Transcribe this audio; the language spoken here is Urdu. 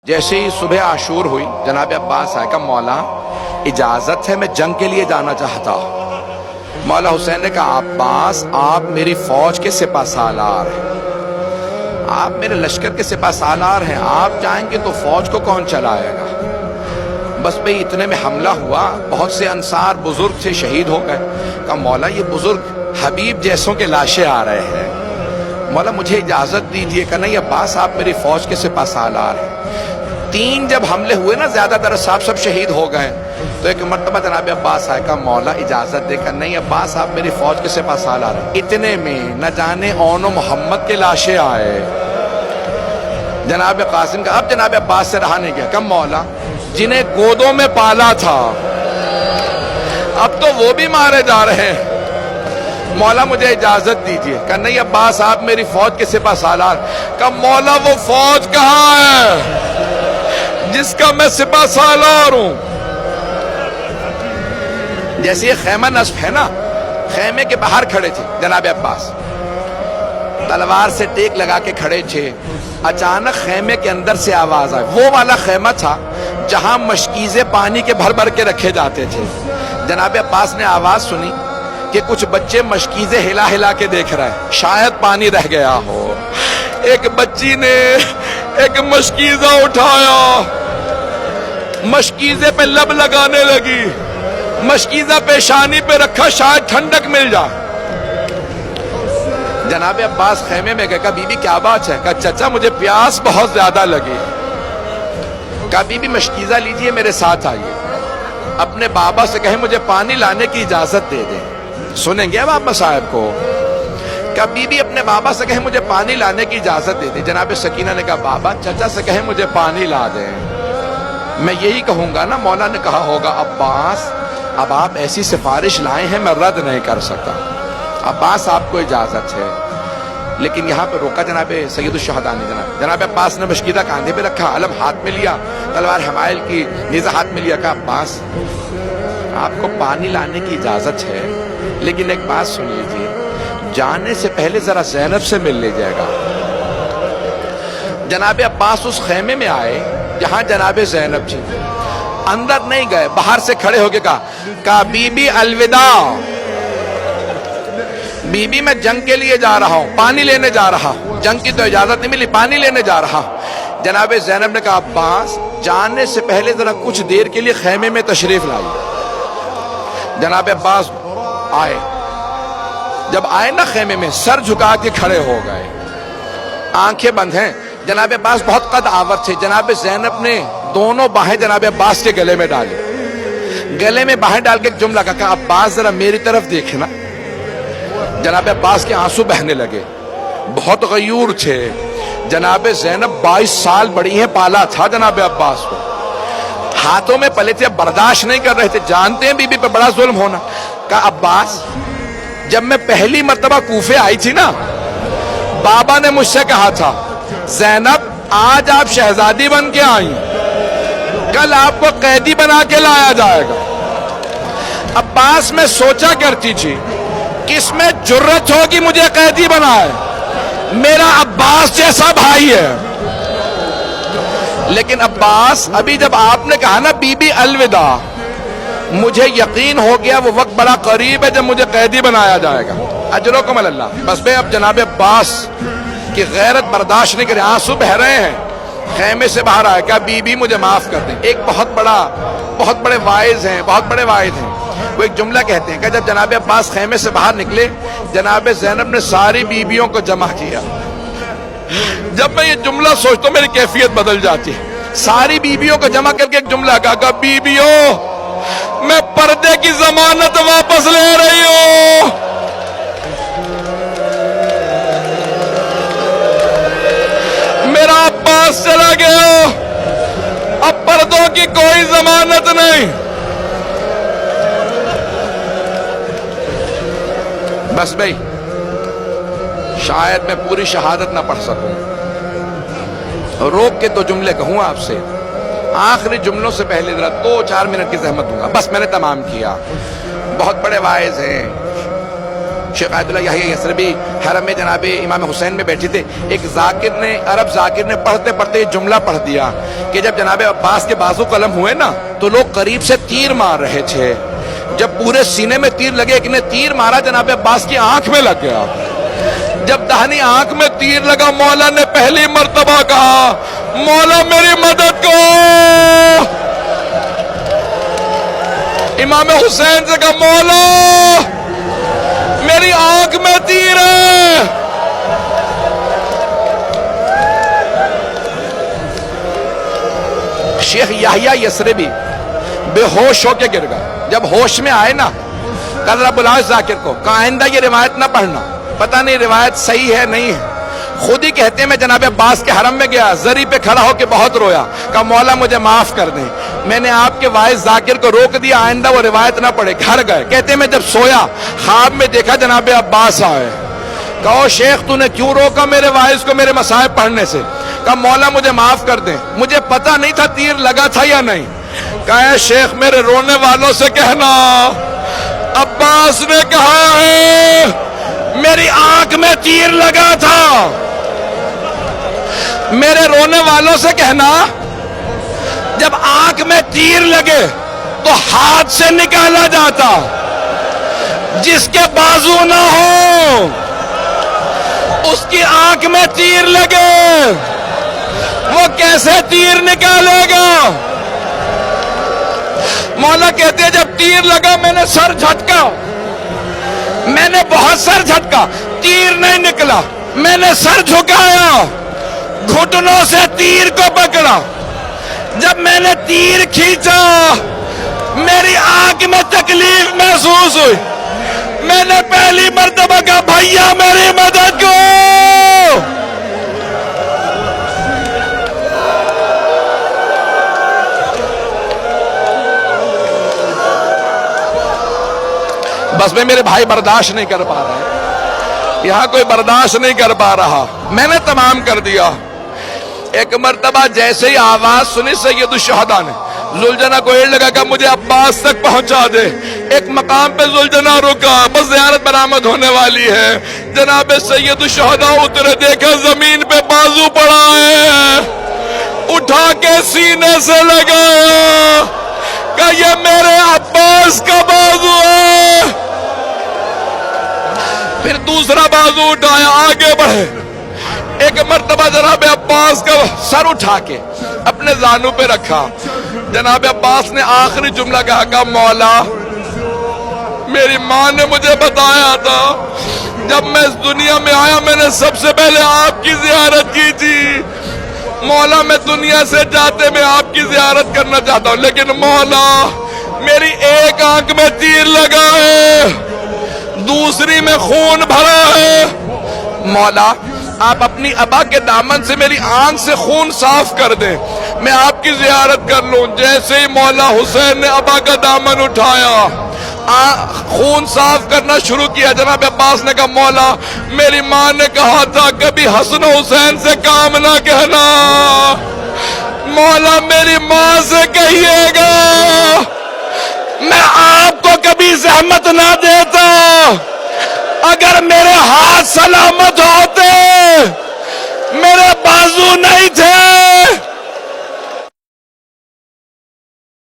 جیسے ہی صبح عاشور ہوئی جناب عباس آئے کہا مولا اجازت ہے میں جنگ کے لیے جانا چاہتا ہوں۔ مولا حسین نے کہا عباس آپ میری فوج کے سپہ سالار ہیں، آپ میرے لشکر کے سپہ سالار ہیں، آپ جائیں گے تو فوج کو کون چلائے گا؟ بس بھئی اتنے میں حملہ ہوا، بہت سے انصار بزرگ تھے شہید ہو گئے۔ کہا مولا یہ بزرگ حبیب جیسوں کے لاشیں آ رہے ہیں، مولا مجھے اجازت دیجئے کہ نہیں عباس آپ میری فوج کے سپہ سالار ہیں۔ 3 جب حملے ہوئے نا زیادہ تر صاحب سب شہید ہو گئے، تو ایک مرتبہ جناب عباس آئے کہا مولا اجازت دے کر نہیں عباس آپ میری فوج کے سپہ سالار ہیں۔ اتنے میں نہ جانے اون و محمد کے لاشیں آئے۔ جناب قاسم کا اب جناب عباس سے رہا نہیں گیا، کہا مولا جنہیں گودوں میں پالا تھا اب تو وہ بھی مارے جا رہے ہیں، مولا مجھے اجازت دیجئے۔ کہا نہیں عباس آپ میری فوج کے سپہ سالار۔ کہا مولا وہ فوج کہاں ہے جس کا میں سپہ سالار ہوں؟ جیسے یہ خیمہ نصب ہے نا، خیمے کے باہر کھڑے تھے جناب عباس، تلوار سے ٹیک لگا کے کھڑے تھے، اچانک خیمے کے اندر سے آواز آئی۔ وہ والا خیمہ تھا جہاں مشکیزیں پانی کے بھر بھر کے رکھے جاتے تھے۔ جناب عباس نے آواز سنی کہ کچھ بچے مشکیزیں ہلا ہلا کے دیکھ رہے ہیں، شاید پانی رہ گیا ہو۔ ایک بچی نے ایک مشکیزہ اٹھایا، مشکیزے پہ لب لگانے لگی، مشکیزہ پیشانی پہ رکھا شاید ٹھنڈک مل جائے۔ جناب عباس خیمے میں گئے، کہا بی بی کیا بات ہے؟ کہا چچا مجھے پیاس بہت زیادہ لگی۔ کہا بی بی مشکیزہ لیجئے میرے ساتھ آئیے، اپنے بابا سے کہیں مجھے پانی لانے کی اجازت دے دیں۔ سنیں گے اب آپ مصائب کو؟ کہا بی بی اپنے بابا سے کہیں مجھے پانی لانے کی اجازت دے دیں۔ جناب سکینہ نے کہا بابا چچا سے کہیں مجھے پانی لا دیں۔ میں یہی کہوں گا نا، مولا نے کہا ہوگا عباس اب آپ ایسی سفارش لائے ہیں میں رد نہیں کر سکتا، عباس آپ کو اجازت ہے۔ لیکن یہاں پہ روکا جناب سید الشہداء نے، جناب عباس نے مشکیزہ کاندھے پہ رکھا، علم ہاتھ میں لیا، تلوار حمائل کی نیزہ ہاتھ میں لیا۔ کہا عباس آپ کو پانی لانے کی اجازت ہے، لیکن ایک بات سن لیجیے، جانے سے پہلے ذرا زینب سے مل لیجیے گا۔ جناب عباس اس خیمے میں آئے جہاں جناب زینب تھی، اندر نہیں گئے، باہر سے کھڑے ہو کے کہا بی بی الوداع، بی بی میں جنگ کے لیے جا رہا ہوں، پانی لینے جا رہا ہوں، جنگ کی تو اجازت نہیں ملی، پانی لینے جا رہا ہوں۔ جناب زینب نے کہا عباس جانے سے پہلے ذرا کچھ دیر کے لیے خیمے میں تشریف لائیے۔ جناب عباس آئے، جب آئے نا خیمے میں سر جھکا کے کھڑے ہو گئے، آنکھیں بند ہیں۔ جناب عباس بہت قد آور تھے، جناب زینب نے دونوں باہیں جناب عباس کے گلے میں ڈالی، گلے میں باہیں ڈال کے ایک جملہ کہا عباس ذرا میری طرف دیکھنا۔ جناب عباس کے آنسو بہنے لگے، بہت غیور تھے۔ جناب زینب 22 سال بڑی ہیں، پالا تھا جناب عباس کو، ہاتھوں میں پلے تھے، برداشت نہیں کر رہے تھے، جانتے ہیں بی بی پہ بڑا ظلم ہونا۔ کہا عباس جب میں پہلی مرتبہ کوفے آئی تھی نا، بابا نے مجھ سے کہا تھا زینب آج آپ شہزادی بن کے آئیں، کل آپ کو قیدی بنا کے لایا جائے گا۔ عباس میں سوچا کرتی تھی کس میں جرت ہوگی مجھے قیدی بنائے، میرا عباس جیسا بھائی ہے۔ لیکن عباس ابھی جب آپ نے کہا نا بی بی الوداع، مجھے یقین ہو گیا وہ وقت بڑا قریب ہے جب مجھے قیدی بنایا جائے گا۔ اجرکم اللہ۔ بس بے اب جناب عباس کی غیرت برداشت نہیں کرے، آنسو بہ رہے ہیں، خیمے سے باہر آئے، کہا بی بی مجھے معاف کر دیں۔ ایک بہت بڑے واعظ ہیں، وہ ایک جملہ کہتے ہیں کہ جب جناب عباس خیمے سے باہر نکلے، جناب زینب نے ساری بیویوں کو جمع کیا۔ جب میں یہ جملہ سوچتا ہوں میری کیفیت بدل جاتی ہے۔ ساری بیویوں کو جمع کر کے ایک جملہ کہا بیویوں میں پردے کی ضمانت واپس لے رہی ہوں، میرا عباس چلا گیا، اب پردوں کی کوئی ضمانت نہیں۔ بس بھئی شاید میں پوری شہادت نہ پڑھ سکوں، روک کے 2 جملے کہوں آپ سے، آخری جملوں سے پہلے ذرا 2-4 منٹ کی زحمت دوں گا، بس میں نے تمام کیا۔ بہت بڑے واعظ ہیں، شیخ آیت اللہ یحییٰ یثربی حرم میں جناب امام حسین میں بیٹھے تھے. ایک ذاکر نے عرب ذاکر نے پڑھتے پڑھتے یہ جملہ پڑھ دیا کہ جب جناب عباس کے بازو قلم ہوئے نا تو لوگ قریب سے تیر مار رہے تھے. جب پورے سینے میں تیر لگے، ایک نے تیر مارا جناب عباس کی آنکھ میں لگ گیا. جب دہنی آنکھ میں تیر لگا مولا نے پہلی مرتبہ کہا مولا میری مدد کرو. امام حسین سے کہا مولا میری آنکھ میں تیر ہے. شیخ یحییٰ یثربی بے ہوش ہو کے گر گئے. جب ہوش میں آئے نا کل رب العالمین ذاکر کو کہا آئندہ یہ روایت نہ پڑھنا، پتہ نہیں روایت صحیح ہے نہیں ہے. خود ہی کہتے ہیں میں جناب عباس کے حرم میں گیا، زری پہ کھڑا ہو کے بہت رویا، کہا مولا مجھے معاف کر دیں، میں نے آپ کے واعظ ذاکر کو روک دیا، آئندہ وہ روایت نہ پڑھے. گھر گئے. کہتے ہیں میں جب سویا خواب میں دیکھا جناب عباس آئے. کہو شیخ تو نے کیوں روکا میرے واعظ کو میرے مصائب پڑھنے سے؟ کہا مولا مجھے معاف کر دیں، مجھے پتہ نہیں تھا تیر لگا تھا یا نہیں. کہا شیخ میرے رونے والوں سے کہنا عباس نے کہا ہے میری آنکھ میں تیر لگا تھا. میرے رونے والوں سے کہنا جب آنکھ میں تیر لگے تو ہاتھ سے نکالا جاتا، جس کے بازو نہ ہو اس کی آنکھ میں تیر لگے وہ کیسے تیر نکالے گا؟ مولا کہتے ہیں جب تیر لگا میں نے سر جھٹکا، میں نے بہت سر جھٹکا، تیر نہیں نکلا. میں نے سر جھکایا، گھٹنوں سے تیر کو پکڑا. جب میں نے تیر کھینچا میری آنکھ میں تکلیف محسوس ہوئی. میں نے پہلی مرتبہ کہا بھیا میری مدد کرو. بس میں میرے بھائی برداشت نہیں کر پا رہے، یہاں کوئی برداشت نہیں کر پا رہا. میں نے تمام کر دیا. ایک مرتبہ جیسے ہی آواز سنی سید الشہداء نے، زلجنا کو ایڑ لگا کہ مجھے عباس تک پہنچا دے. ایک مقام پہ زلجنا رکا، بس زیارت برآمد ہونے والی ہے. جناب سید الشہداء اترے، دیکھا زمین پہ بازو پڑا ہے، اٹھا کے سینے سے لگایا کہ یہ میرے عباس کا بازو ہے. پھر دوسرا بازو اٹھایا، آگے بڑھے. ایک مرتبہ جناب عباس کا سر اٹھا کے اپنے زانو پہ رکھا. جناب عباس نے آخری جملہ کہا کہ مولا میری ماں نے مجھے بتایا تھا جب میں اس دنیا میں آیا میں نے سب سے پہلے آپ کی زیارت کی تھی. مولا میں دنیا سے جاتے میں آپ کی زیارت کرنا چاہتا ہوں، لیکن مولا میری ایک آنکھ میں تیر لگا ہے، دوسری میں خون بھرا ہے. مولا آپ اپنی ابا کے دامن سے میری آنکھ سے خون صاف کر دیں، میں آپ کی زیارت کر لوں. جیسے ہی مولا حسین نے ابا کا دامن اٹھایا، خون صاف کرنا شروع کیا. جناب عباس نے کہا مولا میری ماں نے کہا تھا کبھی حسن و حسین سے کام نہ کہنا. مولا میری ماں سے کہیے گا میں آپ کو کبھی زحمت نہ دیتا. اگر میرے ہاتھ سلامت